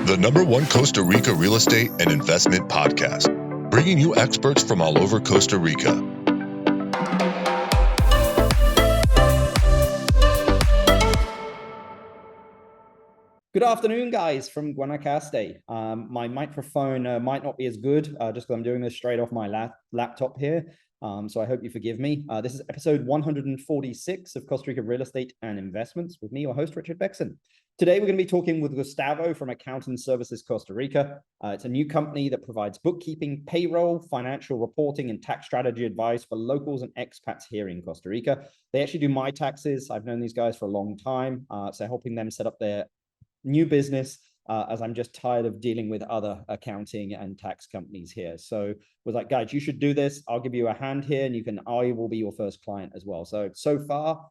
the #1 Costa Rica real estate and investment podcast, bringing you experts from all over Costa Rica. Good afternoon, guys, from Guanacaste. My microphone might not be as good just because I'm doing this straight off my laptop here. So I hope you forgive me. This is episode 146 of Costa Rica Real Estate and Investments with me, your host, Richard Bexon. Today, we're going to be talking with Gustavo from Accounting Services Costa Rica. It's a new company that provides bookkeeping, payroll, financial reporting, and tax strategy advice for locals and expats here in Costa Rica. They actually do my taxes. I've known these guys for a long time, so helping them set up their new business as I'm just tired of dealing with other accounting and tax companies here. So was like, guys, you should do this. I'll give you a hand here and I will be your first client as well. So far,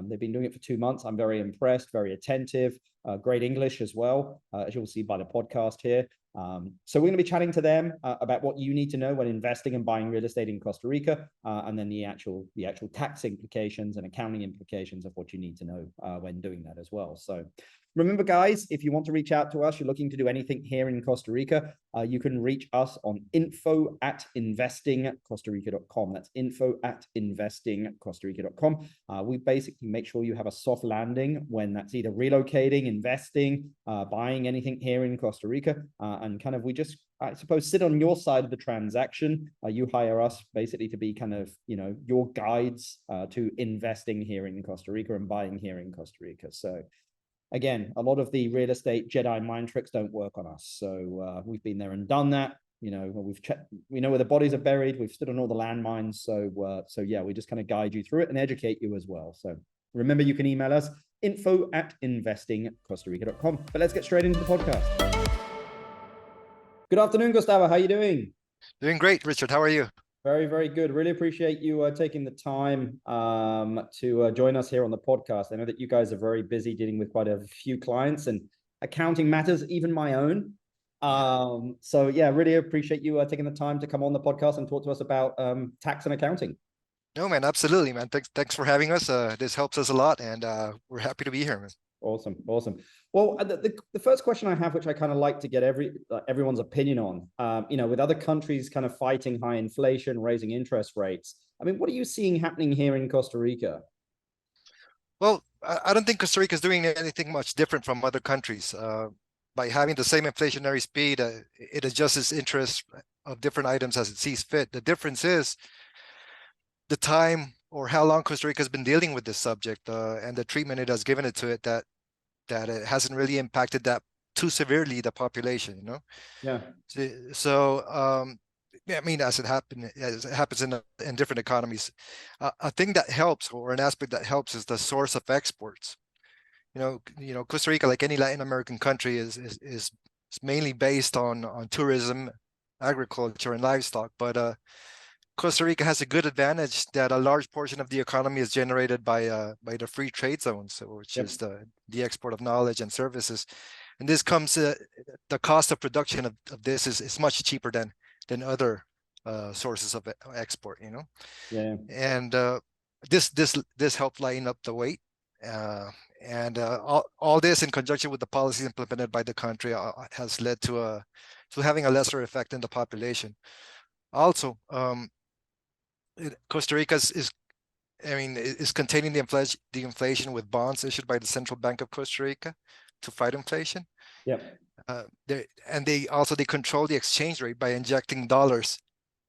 they've been doing it for 2 months. I'm very impressed, very attentive, great English as well, as you'll see by the podcast here. So we're going to be chatting to them about what you need to know when investing and buying real estate in Costa Rica, and then the actual tax implications and accounting implications of what you need to know when doing that as well. So remember, guys, if you want to reach out to us, you're looking to do anything here in Costa Rica, you can reach us on info@investingcostarica.com. That's info@investingcostarica.com. We basically make sure you have a soft landing when that's either relocating, investing, buying anything here in Costa Rica, and kind of we just, I suppose, sit on your side of the transaction. You hire us basically to be kind of, your guides to investing here in Costa Rica and buying here in Costa Rica. So again, a lot of the real estate Jedi mind tricks don't work on us. So we've been there and done that. We've checked, we know where the bodies are buried. We've stood on all the landmines. So yeah, we just kind of guide you through it and educate you as well. So remember, you can email us info@investingcostarica.com. But let's get straight into the podcast. Good afternoon, Gustavo. How are you doing? Doing great, Richard. How are you? Very, very good. Really appreciate you taking the time to join us here on the podcast. I know that you guys are very busy dealing with quite a few clients and accounting matters, even my own. So yeah, really appreciate you taking the time to come on the podcast and talk to us about tax and accounting. No, man, absolutely, man. Thanks for having us. This helps us a lot, and we're happy to be here, man. Awesome. Well, the first question I have, which I kind of like to get everyone's opinion on, with other countries kind of fighting high inflation, raising interest rates, I mean, what are you seeing happening here in Costa Rica? Well, I don't think Costa Rica is doing anything much different from other countries. By having the same inflationary speed, it adjusts its interest of different items as it sees fit. The difference is the time or how long Costa Rica has been dealing with this subject and the treatment it has given it to it, that it hasn't really impacted that too severely the population, Yeah. So I mean, as it happens in different economies, a thing that helps, or an aspect that helps, is the source of exports. Costa Rica, like any Latin American country, is mainly based on tourism, agriculture, and livestock. But Costa Rica has a good advantage that a large portion of the economy is generated by the free trade zones, which is the export of knowledge and services. And this comes, the cost of production of this is much cheaper than other sources of export, Yeah. And this helped lighten up the weight. And all this, in conjunction with the policies implemented by the country, has led to having a lesser effect in the population. Also, Costa Rica is containing the inflation with bonds issued by the Central Bank of Costa Rica to fight inflation. Yeah. They control the exchange rate by injecting dollars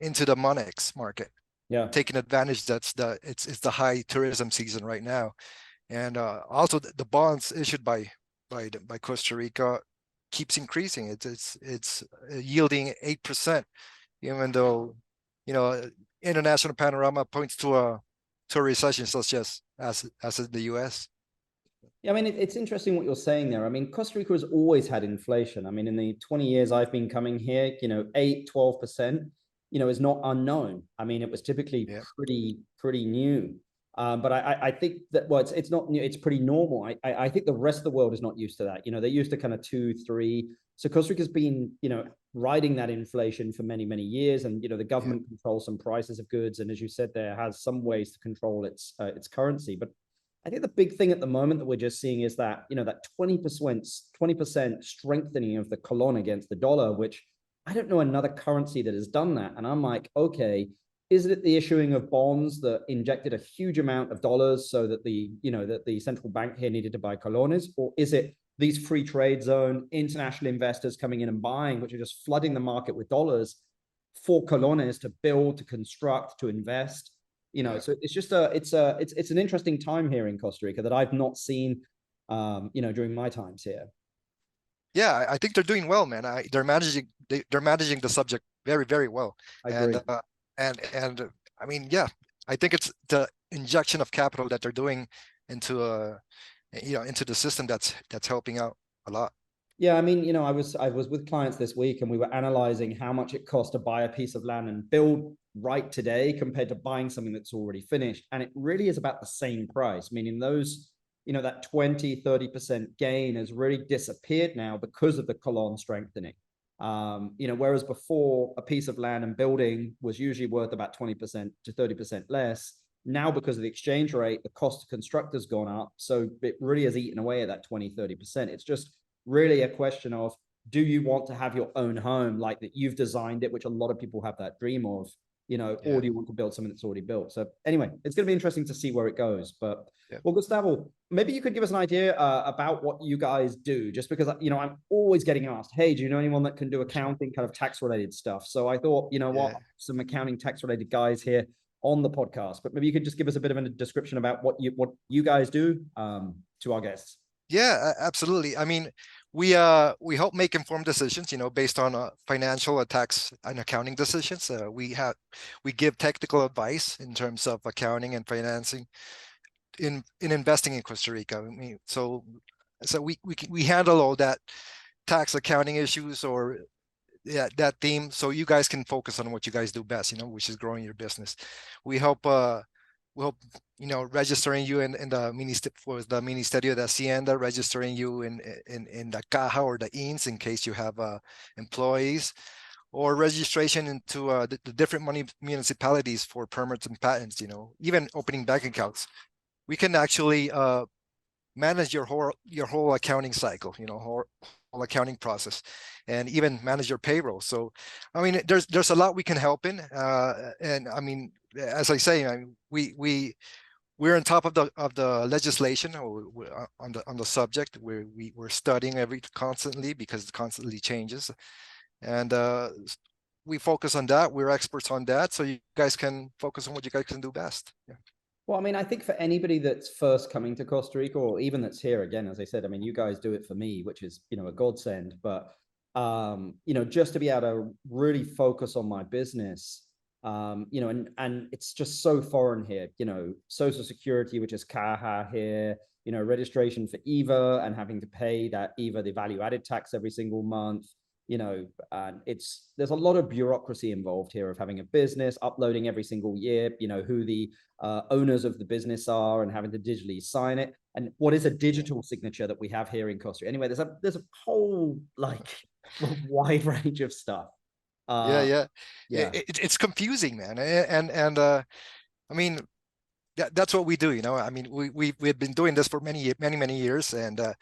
into the Monex market. Yeah. Taking advantage. It's the high tourism season right now, and also the bonds issued by Costa Rica keeps increasing. It's yielding 8%, even though international panorama points to a recession, such as in the U.S. Yeah, I mean, it's interesting what you're saying there. I mean, Costa Rica has always had inflation. I mean, in the 20 years I've been coming here, 8-12%, is not unknown. I mean, it was typically pretty new. But I think that, well, it's not new, it's pretty normal. I think the rest of the world is not used to that. They're used to kind of 2-3. So Costa Rica's been, riding that inflation for many, many years. And, the government controls some prices of goods. And as you said, there has some ways to control its currency. But I think the big thing at the moment that we're just seeing is that, that 20% strengthening of the colon against the dollar, which I don't know another currency that has done that. And I'm like, okay, is it the issuing of bonds that injected a huge amount of dollars so that the central bank here needed to buy colones, or is it these free trade zone international investors coming in and buying, which are just flooding the market with dollars for colones to build, to construct, to invest? So it's just it's an interesting time here in Costa Rica that I've not seen, during my times here. Yeah, I think they're doing well, man. They're managing the subject very, very well. I agree. And I mean, yeah, I think it's the injection of capital that they're doing into into the system that's helping out a lot. Yeah, I mean, I was with clients this week and we were analyzing how much it costs to buy a piece of land and build right today compared to buying something that's already finished. And it really is about the same price, meaning those, that 20-30% gain has really disappeared now because of the colon strengthening. Whereas before a piece of land and building was usually worth about 20% to 30% less. Now, because of the exchange rate, the cost to construct has gone up. So it really has eaten away at that 20-30%. It's just really a question of, do you want to have your own home like that you've designed it, which a lot of people have that dream of, or do you want to build something that's already built? So anyway, it's going to be interesting to see where it goes. But well, Gustavo, maybe you could give us an idea about what you guys do, just because, I'm always getting asked, hey, do you know anyone that can do accounting, kind of tax related stuff? So I thought, what, some accounting tax related guys here on the podcast, but maybe you could just give us a bit of a description about what you guys do to our guests. Yeah, absolutely. I mean, we help make informed decisions, based on financial, tax, and accounting decisions. We give technical advice in terms of accounting and financing in investing in Costa Rica. I mean, so we handle all that tax accounting issues or that theme, so you guys can focus on what you guys do best, which is growing your business. We help registering you in the Ministerio de Hacienda, registering you in the Caja or the INS in case you have employees, or registration into the different municipalities for permits and patents, even opening bank accounts. We can actually manage your whole accounting cycle, whole accounting process, and even manage your payroll. So, I mean, there's a lot we can help in, and I mean, as I say, we're on top of the legislation on the subject. We're studying constantly because it constantly changes, and we focus on that. We're experts on that, so you guys can focus on what you guys can do best. Yeah. Well, I mean, I think for anybody that's first coming to Costa Rica, or even that's here again, as I said, I mean, you guys do it for me, which is, a godsend. But, just to be able to really focus on my business, and it's just so foreign here, Social Security, which is Caja here, registration for EVA and having to pay that EVA, the value added tax every single month. And there's a lot of bureaucracy involved here of having a business, uploading every single year, who the owners of the business are and having to digitally sign it. And what is a digital signature that we have here in Costa Rica? Anyway, there's a whole wide range of stuff. It's confusing, man. And I mean, that's what we do, I mean, we've been doing this for many years, and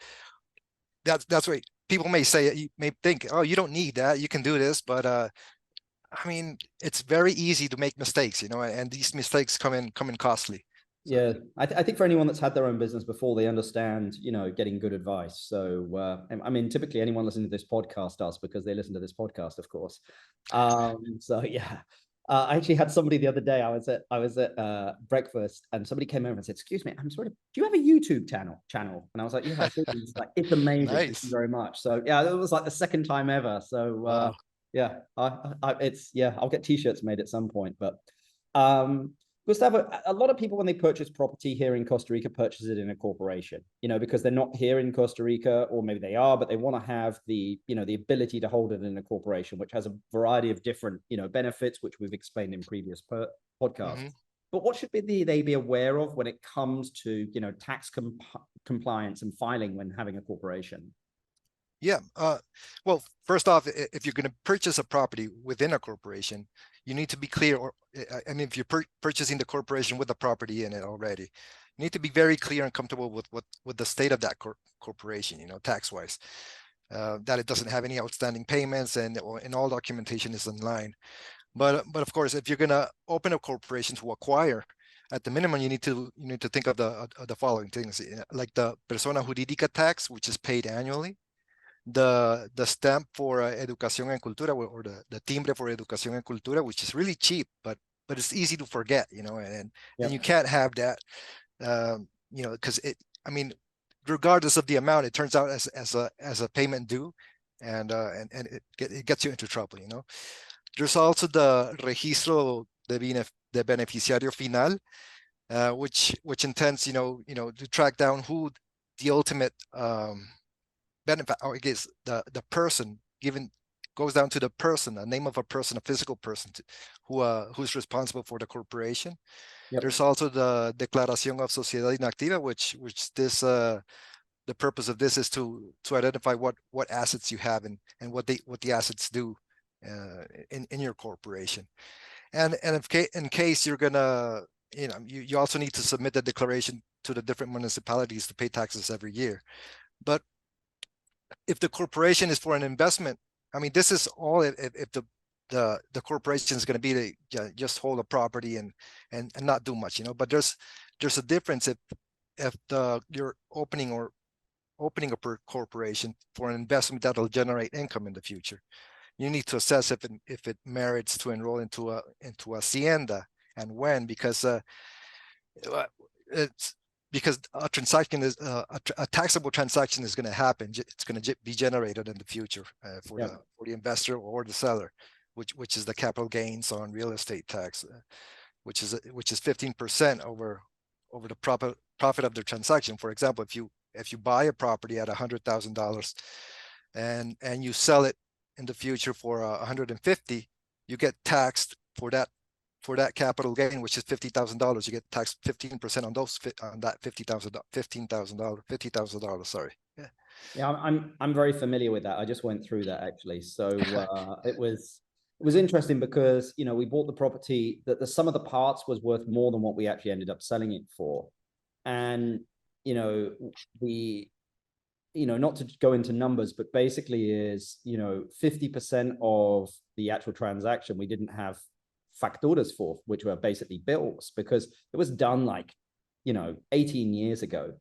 that's what people may say. You may think, oh, you don't need that, you can do this, but I mean, it's very easy to make mistakes, and these mistakes come in costly. So. Yeah, I think for anyone that's had their own business before, they understand, getting good advice. So, I mean, typically anyone listening to this podcast does, because they listen to this podcast, of course. So yeah, I actually had somebody the other day. I was at breakfast, and somebody came over and said, "Excuse me, I'm sorry, do you have a YouTube channel?" And I was like, "Yeah, I do." He's like, "It's amazing." Nice. Thank you very much. So yeah, it was like the second time ever. So wow. Yeah, I'll get t-shirts made at some point. But Gustavo, a lot of people, when they purchase property here in Costa Rica, purchase it in a corporation, because they're not here in Costa Rica, or maybe they are, but they want to have the ability to hold it in a corporation, which has a variety of different, benefits, which we've explained in previous podcasts. Mm-hmm. But what should they be aware of when it comes to, tax compliance and filing when having a corporation? Yeah. Well, first off, if you're going to purchase a property within a corporation, you need to be clear. If you're purchasing the corporation with the property in it already, You need to be very clear and comfortable with the state of that corporation, tax-wise, that it doesn't have any outstanding payments and all documentation is in line. But of course, if you're gonna open a corporation to acquire, at the minimum, you need to think of the following things, like the persona jurídica tax, which is paid annually, the stamp for educación en cultura, or the timbre for educación en cultura, which is really cheap, but it's easy to forget, and you can't have that, because regardless of the amount, it turns out as a payment due, and it gets you into trouble, There's also the registro de beneficiario final, which intends, to track down who the ultimate benefit, or I guess the person goes down to the person, a name of a person, a physical person, who's responsible for the corporation. Yep. There's also the declaración of sociedad inactiva, which this the purpose of this is to identify what assets you have and what the assets do in your corporation. And in case you're gonna, you also need to submit the declaration to the different municipalities to pay taxes every year. But if the corporation is for an investment, this is all if the corporation is going to be to just hold a property and not do much, But there's a difference if you're opening a corporation for an investment that'll generate income in the future. You need to assess if it merits to enroll into Ascenda, and when, because a transaction is a taxable transaction is going to happen. It's going to be generated in the future for the investor or the seller, which is the capital gains on real estate tax, which is 15% over the profit of the transaction. For example, if you buy a property at $100,000 and you sell it in the future for 150, you get taxed for that capital gain, which is $50,000. You get taxed 15% on that $50,000. Sorry. Yeah, I'm very familiar with that. I just went through that actually. So it was interesting because we bought the property that the sum of the parts was worth more than what we actually ended up selling it for, and not to go into numbers, but basically is 50% of the actual transaction we didn't have facturas for, which were basically bills, because it was done 18 years ago.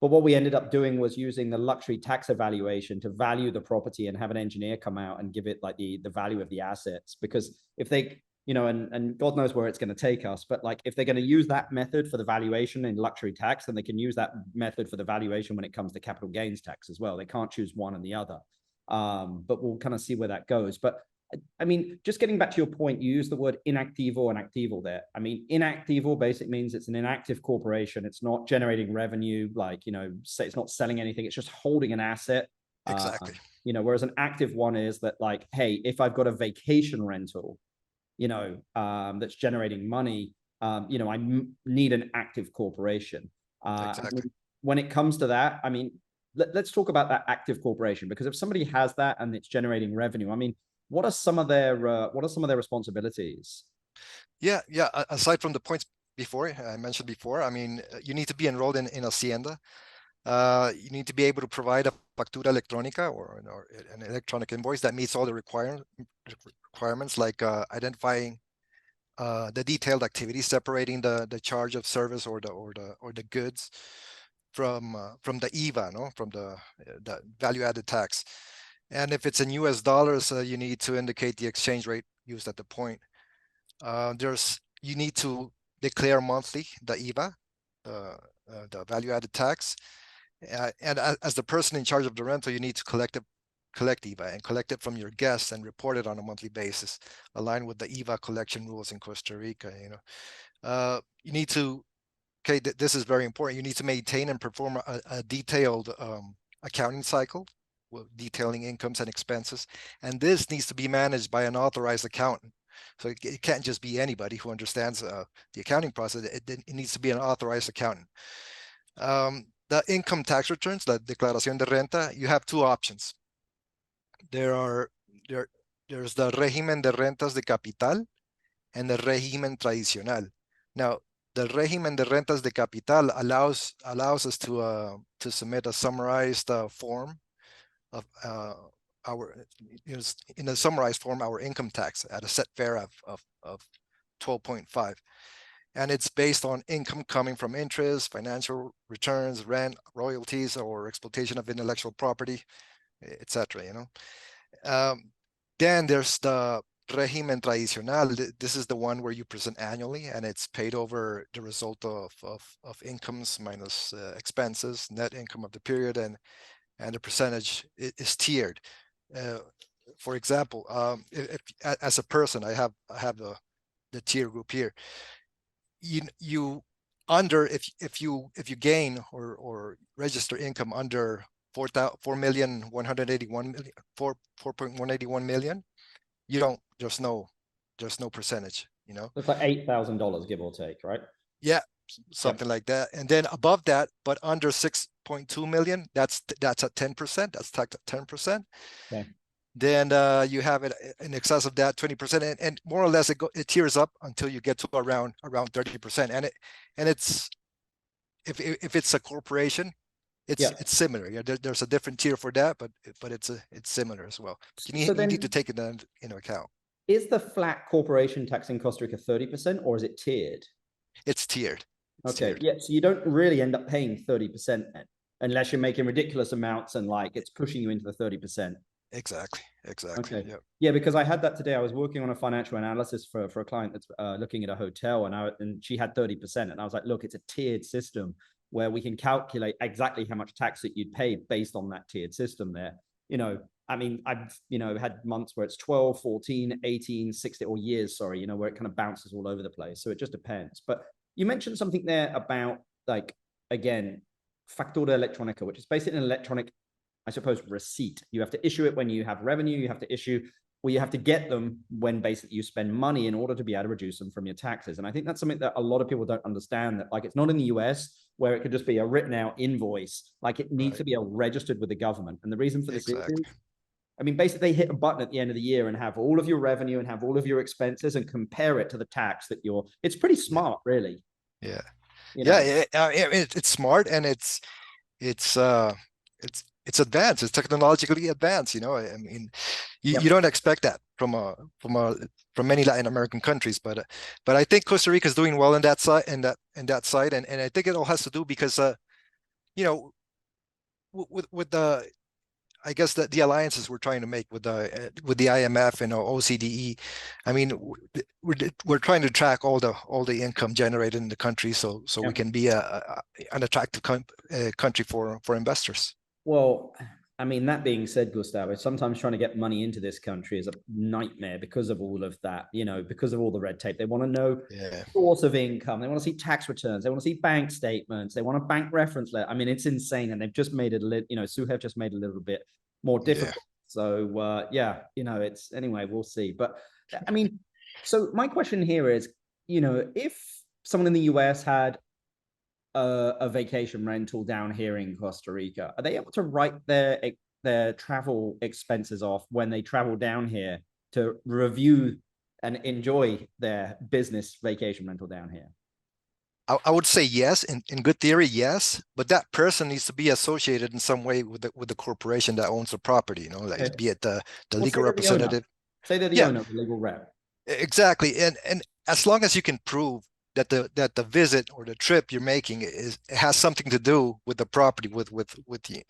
But what we ended up doing was using the luxury tax evaluation to value the property and have an engineer come out and give it the value of the assets. Because if they, and God knows where it's going to take us, but if they're going to use that method for the valuation in luxury tax, then they can use that method for the valuation when it comes to capital gains tax as well. They can't choose one and the other. But we'll kind of see where that goes. But just getting back to your point, you use the word inactivo and activo there. Inactivo basically means it's an inactive corporation. It's not generating revenue, say it's not selling anything. It's just holding an asset. Exactly. Whereas an active one is that hey, if I've got a vacation rental, that's generating money, I need an active corporation. Exactly. When it comes to that, let's talk about that active corporation, because if somebody has that and it's generating revenue, what are some of their responsibilities? Yeah. Aside from the points I mentioned before, you need to be enrolled in Ascenda. You need to be able to provide a factura electrónica or an electronic invoice that meets all the requirements, like identifying the detailed activities, separating the charge of service or the goods from the IVA, from the value-added tax. And if it's in US dollars, you need to indicate the exchange rate used at the point. You need to declare monthly the IVA, the value-added tax. And as the person in charge of the rental, you need to collect IVA and collect it from your guests and report it on a monthly basis, aligned with the IVA collection rules in Costa Rica. You need to, this is very important. You need to maintain and perform a detailed accounting cycle, detailing incomes and expenses, and this needs to be managed by an authorized accountant. So it can't just be anybody who understands the accounting process. It needs to be an authorized accountant. The income tax returns, the declaración de renta, you have two options. There's the régimen de rentas de capital and the régimen tradicional. Now, the régimen de rentas de capital allows us to submit a summarized form of our, in a summarized form, our income tax at a set fare of 12.5. And it's based on income coming from interest, financial returns, rent, royalties, or exploitation of intellectual property, etc. Then there's the régimen tradicional. This is the one where you present annually, and it's paid over the result of incomes minus expenses, net income of the period, and the percentage is tiered. For example, if as a person, I have the tier group here. You under, if you gain or register income under 4.181 million, you don't, there's no percentage, It's like $8,000, give or take, right? Yeah, something like that. And then above that, but under 6.2 million, that's at 10%. That's taxed at 10%. Okay. Then you have it in excess of that 20%, and more or less it tiers up until you get to around 30%. And it's, if it's a corporation, it's similar. Yeah, there's a different tier for that, but it's similar as well. You need to take it into account. Is the flat corporation tax in Costa Rica 30%, or is it tiered? It's tiered. Okay. Yeah. So you don't really end up paying 30% then, unless you're making ridiculous amounts and like it's pushing you into the 30%. Exactly. Okay. Yep. Yeah, because I had that today. I was working on a financial analysis for a client that's looking at a hotel, and she had 30%, and I was like, look, it's a tiered system where we can calculate exactly how much tax that you'd pay based on that tiered system there. I mean, I've had months where it's 12, 14, 18, 60, or years, sorry, where it kind of bounces all over the place. So it just depends. But you mentioned something there about, like, again, factura electronica, which is basically an electronic, I suppose, receipt. You have to issue it when you have revenue. You have to issue, or you have to get them when basically you spend money in order to be able to reduce them from your taxes. And I think that's something that a lot of people don't understand, that like it's not in the US where it could just be a written out invoice. Like it needs to be registered with the government. And the reason for this is, I mean, basically they hit a button at the end of the year and have all of your revenue and have all of your expenses and compare it to the tax that you're, it's pretty smart, really. Yeah. It's smart, and it's advanced. It's technologically advanced. I mean, you don't expect that from many Latin American countries, but I think Costa Rica is doing well in that side, and I think it all has to do because with the, I guess, the alliances we're trying to make with the IMF and OCDE. I mean, we're trying to track all the income generated in the country, so we can be an attractive country for investors. Well, I mean, that being said, Gustavo, sometimes trying to get money into this country is a nightmare because of all of that, because of all the red tape. They want to know source of income. They want to see tax returns. They want to see bank statements. They want a bank reference letter. I mean, it's insane. And they've just made it, SUHEV just made it a little bit more difficult. So, it's, anyway, we'll see. But I mean, so my question here is, if someone in the US had a vacation rental down here in Costa Rica, are they able to write their travel expenses off when they travel down here to review and enjoy their business vacation rental down here? I would say yes, in good theory, yes, but that person needs to be associated in some way with the corporation that owns the property, like be it the legal representative. Say they're the owner, the legal rep. Exactly, and as long as you can prove that the visit or the trip you're making has something to do with the property, with working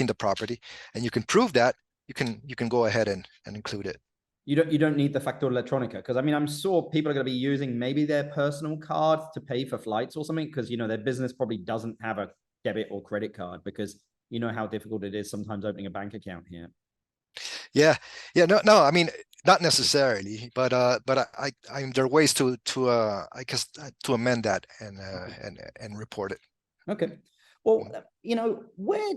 the property, and you can prove that, you can go ahead and include it. You don't need the factura electronica, because I mean, I'm sure people are going to be using maybe their personal card to pay for flights or something, because their business probably doesn't have a debit or credit card, because you know how difficult it is sometimes opening a bank account here. Yeah. No. I mean, not necessarily, but there are ways to I guess to amend that and report it. Okay. Well, where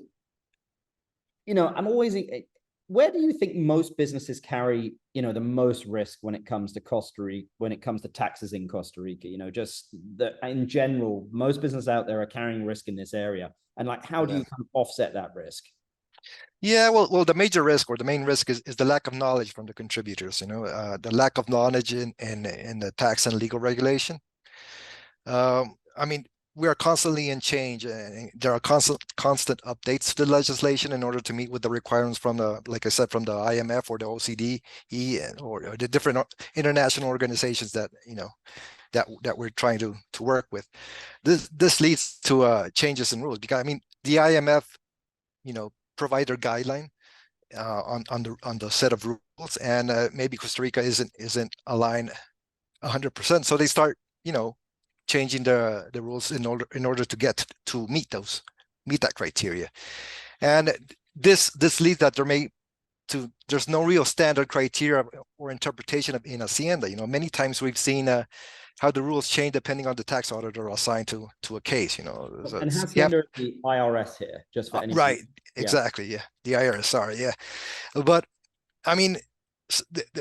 do you think most businesses carry, the most risk when it comes to Costa Rica, when it comes to taxes in Costa Rica? Just that in general, most businesses out there are carrying risk in this area, and like, how do you kind of offset that risk? Yeah, well, the major risk, or the main risk, is the lack of knowledge from the contributors. The lack of knowledge in the tax and legal regulation. I mean, we are constantly in change, and there are constant updates to the legislation in order to meet with the requirements from the, like I said, from the IMF or the OCDE, or the different international organizations that that we're trying to work with. This leads to changes in rules, because I mean, the IMF, provide their guideline on the set of rules, and maybe Costa Rica isn't aligned 100%, so they start changing the rules in order to get to meet that criteria. And this leads that there's no real standard criteria or interpretation in Hacienda. Many times we've seen how the rules change depending on the tax auditor assigned to a case. So and Hacienda is the IRS here, just for anyone. Right, exactly, yeah, the IRS, sorry, yeah. But I mean,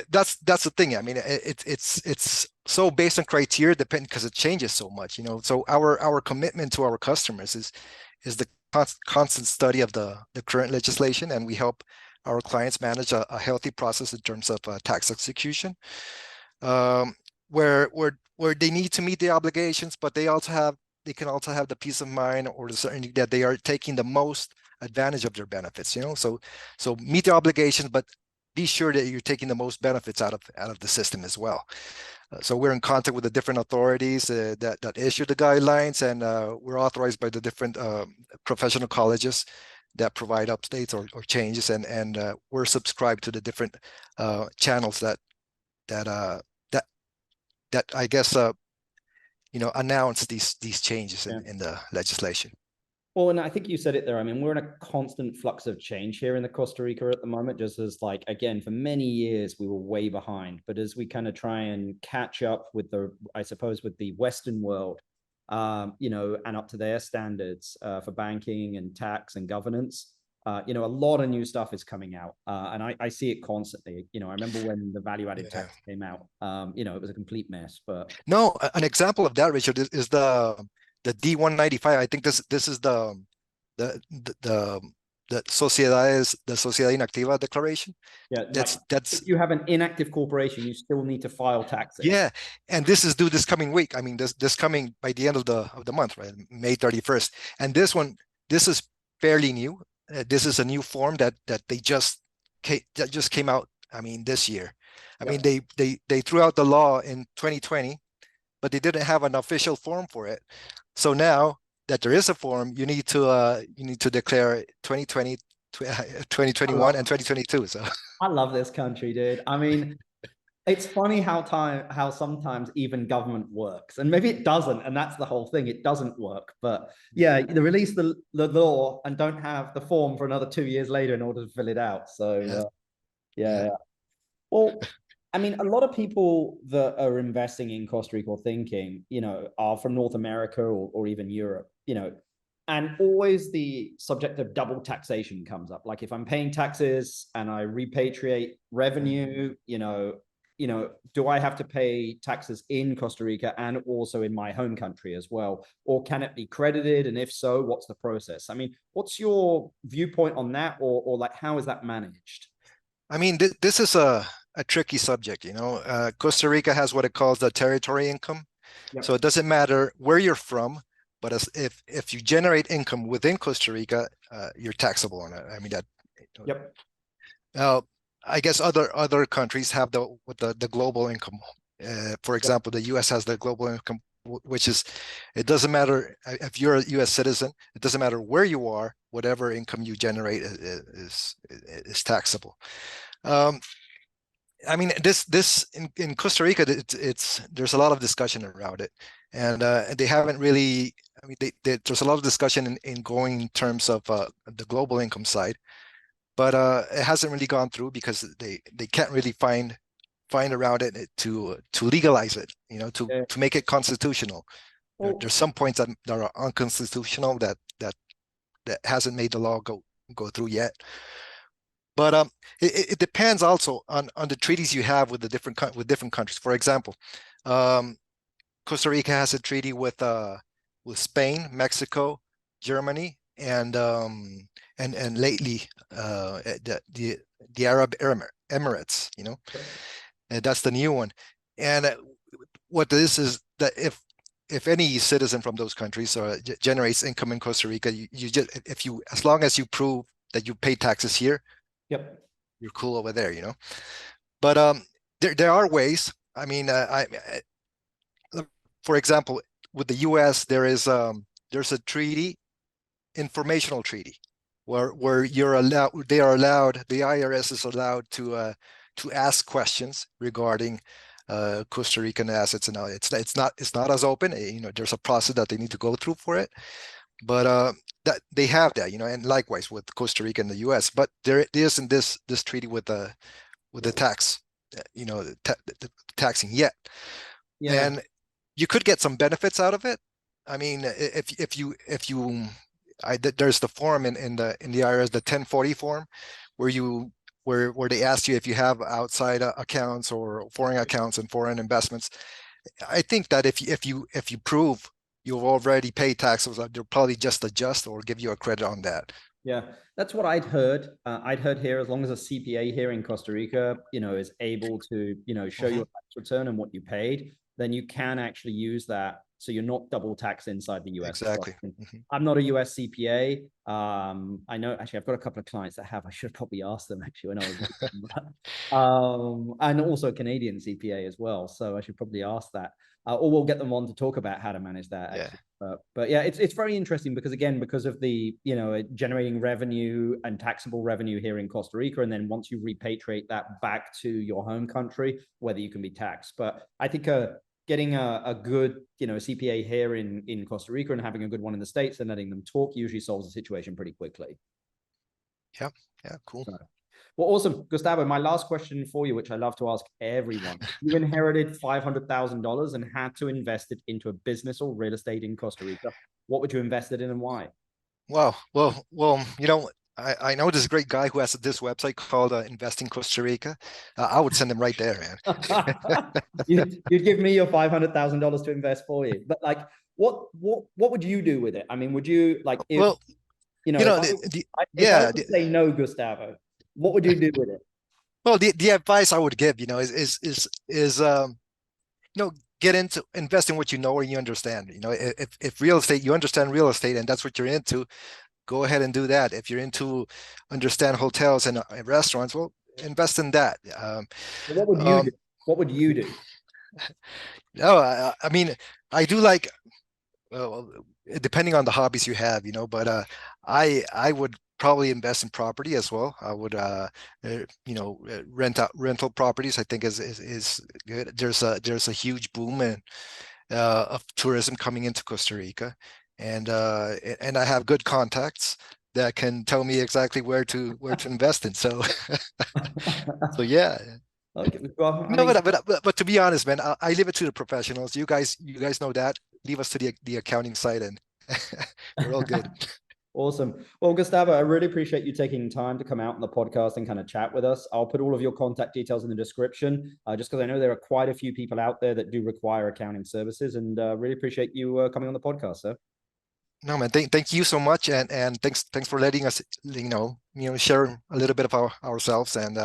that's the thing. I mean, it's so based on criteria, because it changes so much. So our commitment to our customers is the constant study of the current legislation, and we help our clients manage a healthy process in terms of tax execution, where they need to meet the obligations, but they can also have the peace of mind or the certainty that they are taking the most advantage of their benefits. So meet the obligations, but be sure that you're taking the most benefits out of the system as well. So we're in contact with the different authorities that issue the guidelines, and we're authorized by the different professional colleges that provide updates or changes, and we're subscribed to the different channels that I guess announce these changes in the legislation. Well, and I think you said it there. I mean, we're in a constant flux of change here in the Costa Rica at the moment, just as again, for many years, we were way behind. But as we kind of try and catch up with with the Western world, and up to their standards for banking and tax and governance, a lot of new stuff is coming out. And I see it constantly. I remember when the value-added tax came out, it was a complete mess. But no, an example of that, Richard, is the D195. I think this is the Sociedad Inactiva declaration. Yeah, that's if you have an inactive corporation, you still need to file taxes. Yeah, and this is due this coming week. I mean, this coming by the end of the month, right? May 31st. And this is fairly new. This is a new form that just came out. I mean, this year. I mean, they threw out the law in 2020, but they didn't have an official form for it. So now that there is a form, you need to declare 2020, 2021, and 2022. So I love this country, dude. I mean, it's funny how sometimes even government works, and maybe it doesn't, and that's the whole thing. It doesn't work, but yeah, they release the law and don't have the form for another 2 years later in order to fill it out. So yeah. Well, I mean, a lot of people that are investing in Costa Rica or thinking, are from North America or even Europe, and always the subject of double taxation comes up. Like if I'm paying taxes and I repatriate revenue, do I have to pay taxes in Costa Rica and also in my home country as well? Or can it be credited? And if so, what's the process? I mean, what's your viewpoint on that? Or like, how is that managed? I mean, this is a tricky subject. Costa Rica has what it calls the territory income. Yep. So it doesn't matter where you're from, but if you generate income within Costa Rica, you're taxable on it. I mean that. Yep. Now, I guess other countries have the global income. For example, the U.S. has the global income, which is, it doesn't matter if you're a U.S. citizen. It doesn't matter where you are. Whatever income you generate is taxable. I mean, this in Costa Rica, there's a lot of discussion around it, and they haven't really. I mean, there's a lot of discussion in going in terms of the global income side, but it hasn't really gone through because they can't really find around it to legalize it, to make it constitutional. Well, there's some points that are unconstitutional that hasn't made the law go through yet. But it depends also on the treaties you have with different countries. For example, Costa Rica has a treaty with Spain, Mexico, Germany, and lately the Arab Emirates. And that's the new one. And what this is that if any citizen from those countries generates income in Costa Rica, you just as long as you prove that you pay taxes here, Yep. you're cool over there, But there are ways. I mean, for example, with the U.S., there's a treaty, informational treaty, where the IRS is allowed to ask questions regarding Costa Rican assets, and it's not as open. There's a process that they need to go through for it, but that they have that, and likewise with Costa Rica and the U.S. But there isn't this treaty with the tax, the taxing yet, Yeah. and you could get some benefits out of it. I mean, there's the form in the IRS, the 1040 form, where they ask you if you have outside accounts or foreign accounts and foreign investments. I think that if you prove you've already paid taxes, they'll probably just adjust or give you a credit on that. Yeah, that's what I'd heard. I'd heard here, as long as a CPA here in Costa Rica, is able to, show your tax return and what you paid, then you can actually use that. So you're not double taxed inside the US. Exactly. I'm not a US CPA. I know, actually, I've got a couple of clients that have. I should probably ask them actually when I was and also a Canadian CPA as well. So I should probably ask that. Or we'll get them on to talk about how to manage that. Actually. But yeah, it's very interesting because, again, because of the, generating revenue and taxable revenue here in Costa Rica. And then once you repatriate that back to your home country, whether you can be taxed. But I think getting a good, CPA here in Costa Rica and having a good one in the States and letting them talk usually solves the situation pretty quickly. Yeah, cool. So, well, awesome. Gustavo, my last question for you, which I love to ask everyone. You inherited $500,000 and had to invest it into a business or real estate in Costa Rica. What would you invest it in and why? Wow. Well, I know this great guy who has this website called Investing Costa Rica. I would send him right there, man. You'd give me your $500,000 to invest for you. But like, what would you do with it? I mean, would you like, if, well, if I would say no, Gustavo, what would you do with it? Well, the advice I would give, is get into invest in what you know and you understand. If real estate, you understand real estate and that's what you're into, go ahead and do that. If you're into understand hotels and restaurants, well, invest in that. What would you do? What would you do? No, I mean, I do like, depending on the hobbies you have, but I would probably invest in property as well. I would, rental properties. I think is good. There's a huge boom of tourism coming into Costa Rica, and I have good contacts that can tell me exactly where to invest in. So, so yeah. Okay. Well, No, but to be honest, man, I leave it to the professionals. You guys know that. Leave us to the accounting side, and we're all good. Awesome. Well, Gustavo, I really appreciate you taking time to come out on the podcast and kind of chat with us. I'll put all of your contact details in the description, just because I know there are quite a few people out there that do require accounting services, and really appreciate you coming on the podcast, sir. No, man, thank you so much, and thanks for letting us, share a little bit of ourselves, and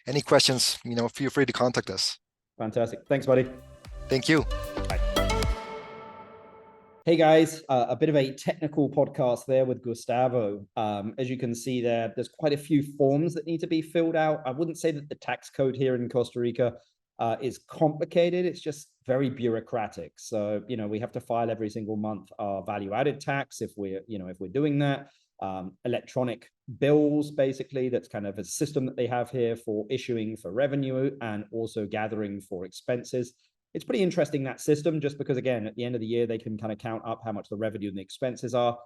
any questions, feel free to contact us. Fantastic. Thanks, buddy. Thank you. Bye. Hey guys, a bit of a technical podcast there with Gustavo. As you can see there's quite a few forms that need to be filled out. I wouldn't say that the tax code here in Costa Rica is complicated. It's just very bureaucratic. So, we have to file every single month our value added tax if we're doing that. Electronic bills, basically, that's kind of a system that they have here for issuing for revenue and also gathering for expenses. It's pretty interesting, that system, just because, again, at the end of the year, they can kind of count up how much the revenue and the expenses are,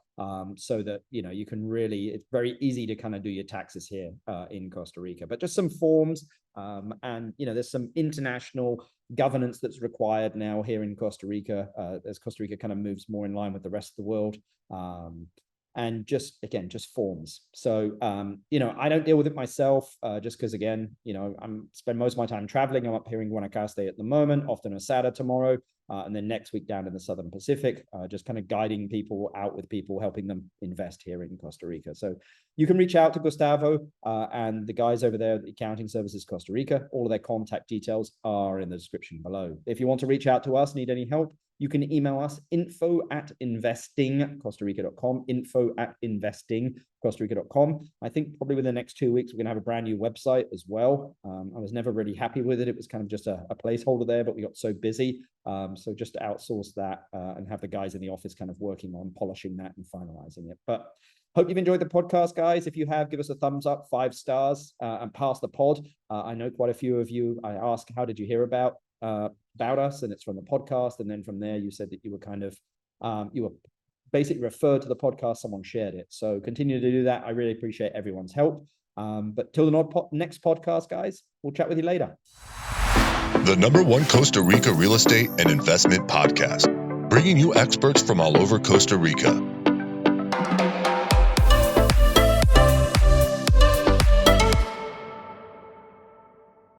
so that, you can really, it's very easy to kind of do your taxes here in Costa Rica. But just some forms, and, there's some international governance that's required now here in Costa Rica, as Costa Rica kind of moves more in line with the rest of the world. And just forms. So, I don't deal with it myself, just because, again, I'm spend most of my time traveling. I'm up here in Guanacaste at the moment, often Ascenda tomorrow, and then next week down in the Southern Pacific, just kind of guiding people out with people, helping them invest here in Costa Rica. So you can reach out to Gustavo and the guys over there at the Accounting Services Costa Rica. All of their contact details are in the description below. If you want to reach out to us, need any help, you can email us info@investingcostarica.com, info@investingcostarica.com. I think probably within the next 2 weeks, we're going to have a brand new website as well. I was never really happy with it. It was kind of just a placeholder there, but we got so busy. So just to outsource that and have the guys in the office kind of working on polishing that and finalizing it. But hope you've enjoyed the podcast, guys. If you have, give us a thumbs up, 5 stars, and pass the pod. I know quite a few of you, I ask, how did you hear about us? And it's from the podcast. And then from there, you said that you were kind of, you were basically referred to the podcast, someone shared it. So continue to do that. I really appreciate everyone's help. But till the next podcast, guys, we'll chat with you later. The #1 Costa Rica real estate and investment podcast, bringing you experts from all over Costa Rica.